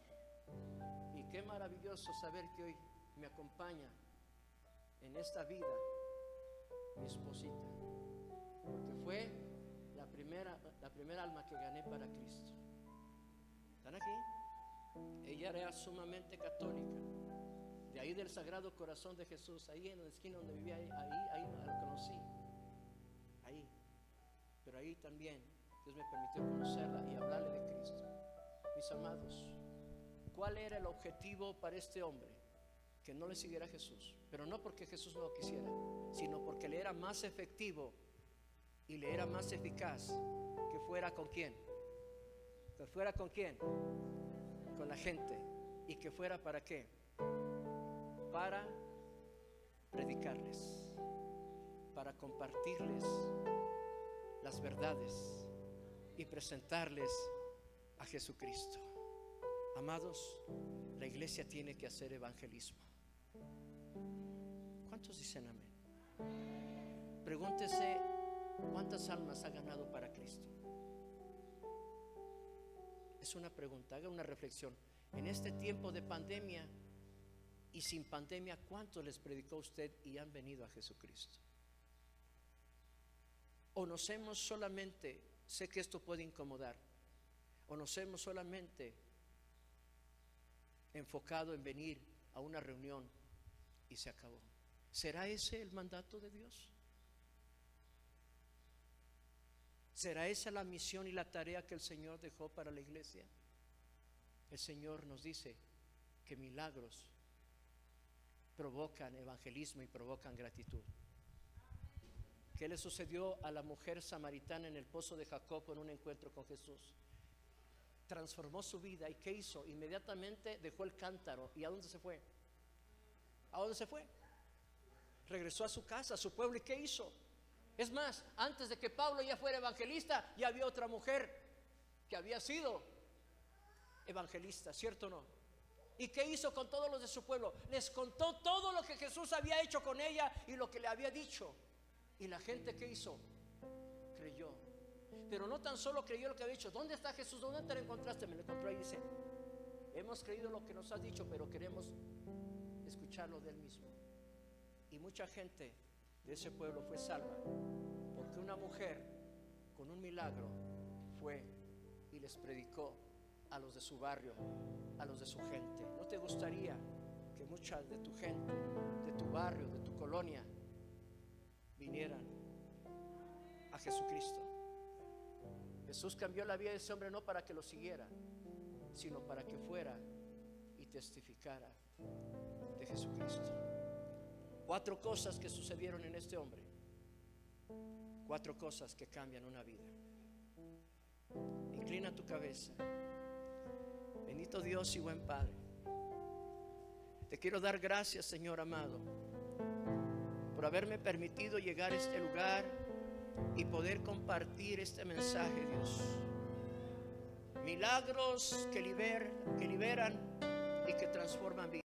Y qué maravilloso saber que hoy me acompaña en esta vida mi esposita, porque fue la primera alma que gané para Cristo. ¿Están aquí? Ella era sumamente católica, de ahí del Sagrado Corazón de Jesús, ahí en la esquina donde vivía, ahí la conocí, ahí. Pero ahí también Dios me permitió conocerla y hablarle de Cristo. Mis amados, ¿cuál era el objetivo para este hombre? Que no le siguiera a Jesús, pero no porque Jesús no lo quisiera, sino porque le era más efectivo y le era más eficaz que fuera con quién, que fuera con quién, con la gente, y que fuera para qué, para predicarles, para compartirles las verdades y presentarles a Jesucristo. Amados, la iglesia tiene que hacer evangelismo. ¿Cuántos dicen amén? Pregúntese cuántas almas ha ganado para Cristo. Es una pregunta, haga una reflexión. En este tiempo de pandemia y sin pandemia, ¿cuántos les predicó usted y han venido a Jesucristo? O nos hemos solamente, sé que esto puede incomodar, o nos hemos solamente enfocado en venir a una reunión y se acabó. ¿Será ese el mandato de Dios? ¿Será esa la misión y la tarea que el Señor dejó para la iglesia? El Señor nos dice que milagros provocan evangelismo y provocan gratitud. ¿Qué le sucedió a la mujer samaritana en el pozo de Jacob en un encuentro con Jesús? Transformó su vida. ¿Y qué hizo? Inmediatamente dejó el cántaro. ¿Y a dónde se fue? ¿A dónde se fue? Regresó a su casa, a su pueblo. ¿Y qué hizo? Es más, antes de que Pablo ya fuera evangelista, ya había otra mujer que había sido evangelista, ¿cierto o no? ¿Y qué hizo con todos los de su pueblo? Les contó todo lo que Jesús había hecho con ella y lo que le había dicho. ¿Y la gente qué hizo? Creyó. Pero no tan solo creyó lo que había dicho. ¿Dónde está Jesús? ¿Dónde te lo encontraste? Me lo encontró ahí. Dice: hemos creído lo que nos has dicho, pero queremos escucharlo de él mismo. Y mucha gente de ese pueblo fue salva porque una mujer con un milagro fue y les predicó a los de su barrio, a los de su gente. ¿No te gustaría que muchas de tu gente, de tu barrio, de tu colonia, vinieran a Jesucristo? Jesús cambió la vida de ese hombre no para que lo siguiera, sino para que fuera y testificara de Jesucristo. 4 cosas que sucedieron en este hombre. 4 cosas que cambian una vida. Inclina tu cabeza. Bendito Dios y buen Padre, te quiero dar gracias, Señor amado, por haberme permitido llegar a este lugar y poder compartir este mensaje, Dios. Milagros que liberan y que transforman vidas.